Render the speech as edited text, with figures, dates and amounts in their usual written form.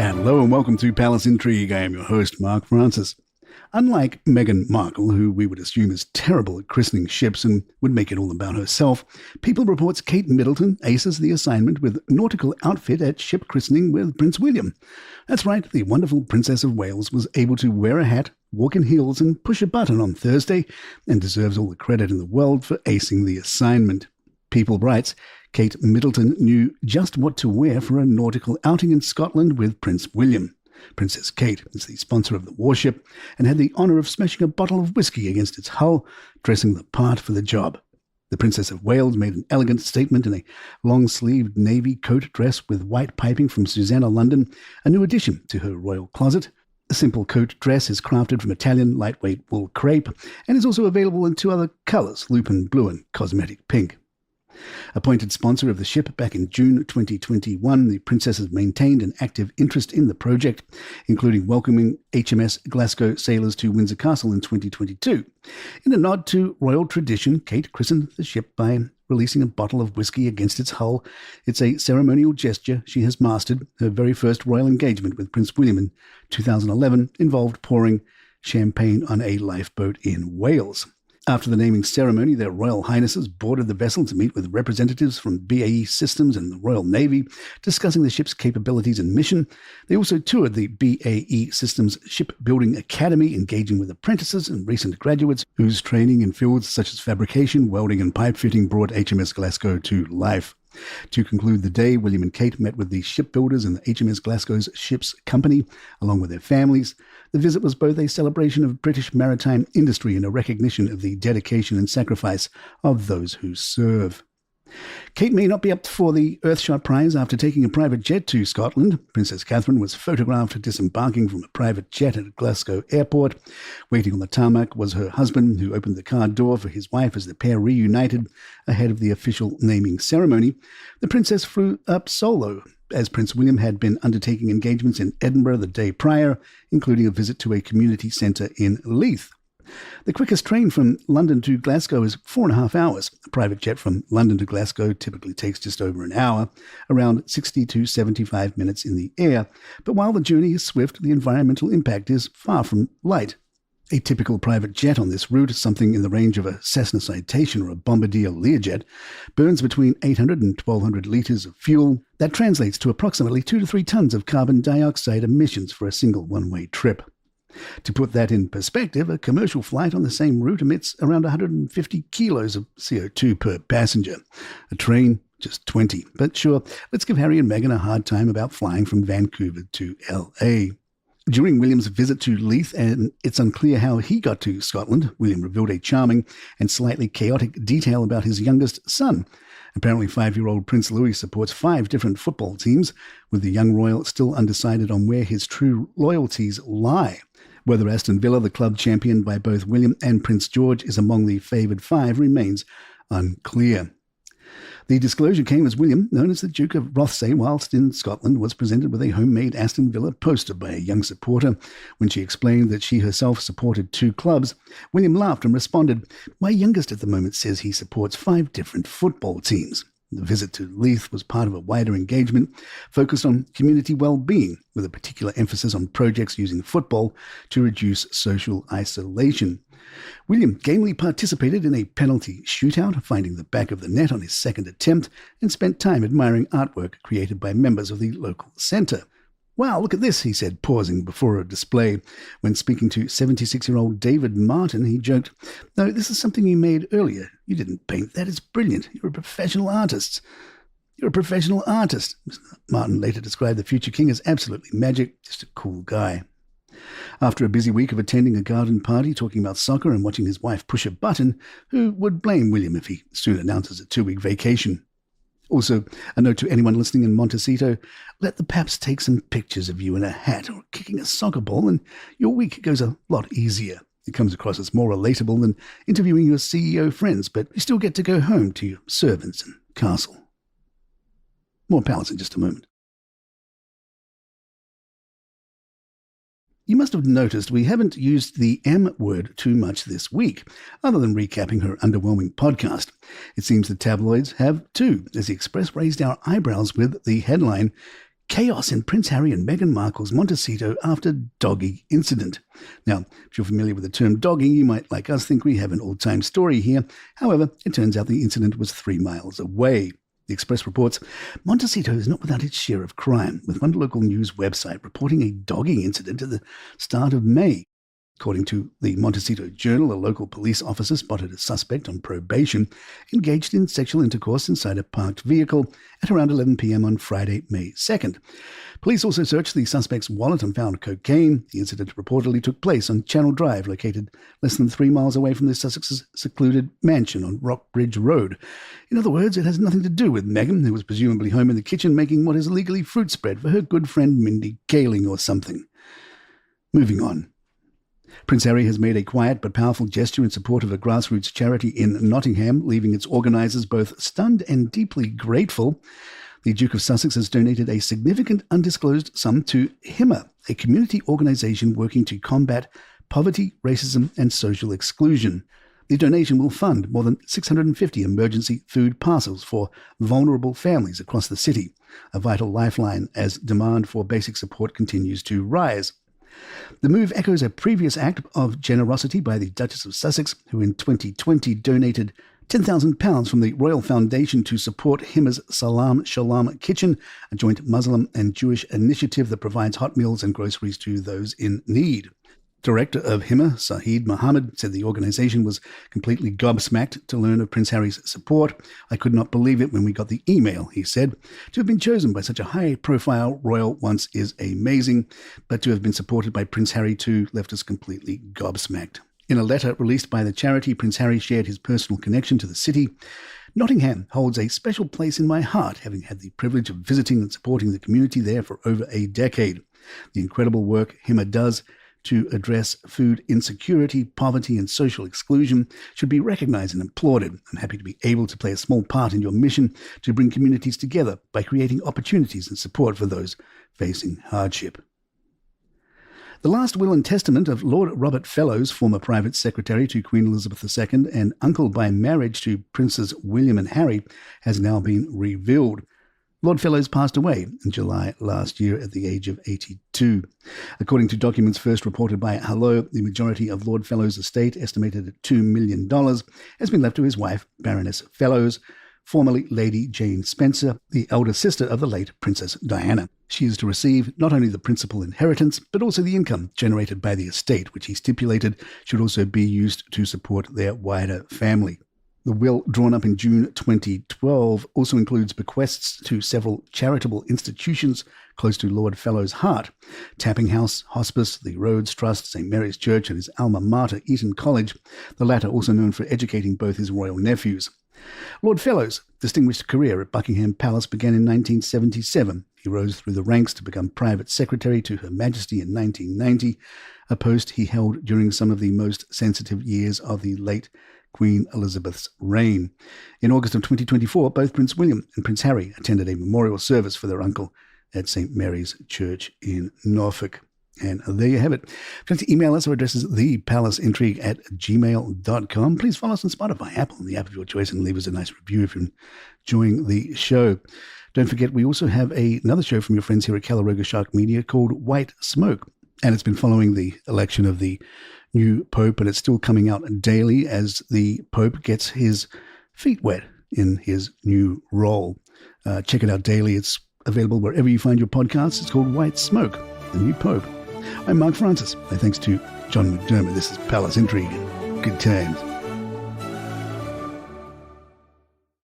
Hello and welcome to Palace Intrigue. I am your host, Mark Francis. Unlike Meghan Markle, who we would assume is terrible at christening ships and would make it all about herself, People reports Kate Middleton aces the assignment with Nautical Outfit at Ship Christening with Prince William. That's right, the wonderful Princess of Wales was able to wear a hat, walk in heels and push a button on Thursday and deserves all the credit in the world for acing the assignment. People writes, Kate Middleton knew just what to wear for a nautical outing in Scotland with Prince William. Princess Kate is the sponsor of the warship and had the honour of smashing a bottle of whiskey against its hull, dressing the part for the job. The Princess of Wales made an elegant statement in a long-sleeved navy coat dress with white piping from Suzannah London, a new addition to her royal closet. The simple coat dress is crafted from Italian lightweight wool crepe and is also available in two other colours, lupin blue and cosmetic pink. Appointed sponsor of the ship back in June 2021, the Princess has maintained an active interest in the project, including welcoming HMS Glasgow sailors to Windsor Castle in 2022. In a nod to royal tradition, Kate christened the ship by releasing a bottle of whiskey against its hull. It's a ceremonial gesture she has mastered. Her very first royal engagement with Prince William in 2011 involved pouring champagne on a lifeboat in Wales. After the naming ceremony, their Royal Highnesses boarded the vessel to meet with representatives from BAE Systems and the Royal Navy, discussing the ship's capabilities and mission. They also toured the BAE Systems Shipbuilding Academy, engaging with apprentices and recent graduates whose training in fields such as fabrication, welding and pipe fitting brought HMS Glasgow to life. To conclude the day, William and Kate met with the shipbuilders and the HMS Glasgow's ship's company, along with their families. The visit was both a celebration of British maritime industry and a recognition of the dedication and sacrifice of those who serve. Kate may not be up for the Earthshot Prize after taking a private jet to Scotland. Princess Catherine was photographed disembarking from a private jet at Glasgow Airport. Waiting on the tarmac was her husband, who opened the car door for his wife as the pair reunited ahead of the official naming ceremony. The princess flew up solo, as Prince William had been undertaking engagements in Edinburgh the day prior, including a visit to a community centre in Leith. The quickest train from London to Glasgow is 4.5 hours. A private jet from London to Glasgow typically takes just over an hour, around 60 to 75 minutes in the air. But while the journey is swift, the environmental impact is far from light. A typical private jet on this route, something in the range of a Cessna Citation or a Bombardier Learjet, burns between 800 and 1,200 litres of fuel. That translates to approximately 2 to 3 tonnes of carbon dioxide emissions for a single one-way trip. To put that in perspective, a commercial flight on the same route emits around 150 kilos of CO2 per passenger. A train, just 20. But sure, let's give Harry and Meghan a hard time about flying from Vancouver to LA. During William's visit to Leith, and it's unclear how he got to Scotland, William revealed a charming and slightly chaotic detail about his youngest son. Apparently 5-year-old Prince Louis supports 5 different football teams, with the young royal still undecided on where his true loyalties lie. Whether Aston Villa, the club championed by both William and Prince George, is among the favoured 5 remains unclear. The disclosure came as William, known as the Duke of Rothesay whilst in Scotland, was presented with a homemade Aston Villa poster by a young supporter. When she explained that she herself supported 2 clubs, William laughed and responded, "My youngest at the moment says he supports 5 different football teams." The visit to Leith was part of a wider engagement focused on community well-being, with a particular emphasis on projects using football to reduce social isolation. William gamely participated in a penalty shootout, finding the back of the net on his second attempt, and spent time admiring artwork created by members of the local centre. "Wow, look at this," he said, pausing before a display. When speaking to 76-year-old David Martin, he joked, "No, this is something you made earlier. You didn't paint that. It's brilliant. You're a professional artist." "You're a professional artist." Martin later described the future king as absolutely magic, just a cool guy. After a busy week of attending a garden party, talking about soccer and watching his wife push a button, who would blame William if he soon announces a 2-week vacation? Also, a note to anyone listening in Montecito, let the paps take some pictures of you in a hat or kicking a soccer ball and your week goes a lot easier. It comes across as more relatable than interviewing your CEO friends, but you still get to go home to your servants and castle. More palace in just a moment. You must have noticed we haven't used the M word too much this week, other than recapping her underwhelming podcast. It seems the tabloids have too, as the Express raised our eyebrows with the headline, Chaos in Prince Harry and Meghan Markle's Montecito after dogging incident. Now, if you're familiar with the term dogging, you might, like us, think we have an old-time story here. However, it turns out the incident was 3 miles away. The Express reports, Montecito is not without its share of crime, with one local news website reporting a dogging incident at the start of May. According to the Montecito Journal, a local police officer spotted a suspect on probation engaged in sexual intercourse inside a parked vehicle at around 11 p.m. on Friday, May 2nd. Police also searched the suspect's wallet and found cocaine. The incident reportedly took place on Channel Drive, located less than 3 miles away from the Sussex's secluded mansion on Rockbridge Road. In other words, it has nothing to do with Meghan, who was presumably home in the kitchen making what is legally fruit spread for her good friend Mindy Kaling or something. Moving on. Prince Harry has made a quiet but powerful gesture in support of a grassroots charity in Nottingham, leaving its organisers both stunned and deeply grateful. The Duke of Sussex has donated a significant undisclosed sum to HIMA, a community organisation working to combat poverty, racism and social exclusion. The donation will fund more than 650 emergency food parcels for vulnerable families across the city, a vital lifeline as demand for basic support continues to rise. The move echoes a previous act of generosity by the Duchess of Sussex, who in 2020 donated £10,000 from the Royal Foundation to support HIMA's Salam Shalom Kitchen, a joint Muslim and Jewish initiative that provides hot meals and groceries to those in need. Director of HIMA, Saeed Mohammed, said the organization was completely gobsmacked to learn of Prince Harry's support. I could not believe it when we got the email, he said. To have been chosen by such a high-profile royal once is amazing, but to have been supported by Prince Harry too left us completely gobsmacked. In a letter released by the charity, Prince Harry shared his personal connection to the city. Nottingham holds a special place in my heart, having had the privilege of visiting and supporting the community there for over a decade. The incredible work HIMA does to address food insecurity, poverty, and social exclusion should be recognized and applauded. I'm happy to be able to play a small part in your mission to bring communities together by creating opportunities and support for those facing hardship. The last will and testament of Lord Robert Fellowes, former private secretary to Queen Elizabeth II and uncle by marriage to Princes William and Harry, has now been revealed. Lord Fellowes passed away in July last year at the age of 82. According to documents first reported by Hello, the majority of Lord Fellowes' estate, estimated at $2 million, has been left to his wife, Baroness Fellowes, formerly Lady Jane Spencer, the elder sister of the late Princess Diana. She is to receive not only the principal inheritance, but also the income generated by the estate, which he stipulated should also be used to support their wider family. The will, drawn up in June 2012, also includes bequests to several charitable institutions close to Lord Fellowes' heart: Tapping House, Hospice, the Rhodes Trust, St Mary's Church, and his alma mater, Eton College, the latter also known for educating both his royal nephews. Lord Fellowes' distinguished career at Buckingham Palace began in 1977. He rose through the ranks to become private secretary to Her Majesty in 1990, a post he held during some of the most sensitive years of the late Queen Elizabeth's reign. In August of 2024, both Prince William and Prince Harry attended a memorial service for their uncle at St Mary's Church in Norfolk. And there you have it. If you'd like to email us, our address is thepalaceintrigue@gmail.com. Please follow us on Spotify, Apple, and the app of your choice, and leave us a nice review if you're enjoying the show. Don't forget, we also have another show from your friends here at Calaroga Shark Media called White Smoke. And it's been following the election of the new Pope, and it's still coming out daily as the Pope gets his feet wet in his new role. Check it out daily. It's available wherever you find your podcasts. It's called White Smoke, the new Pope. I'm Mark Francis. My thanks to John McDermott. This is Palace Intrigue. Good times.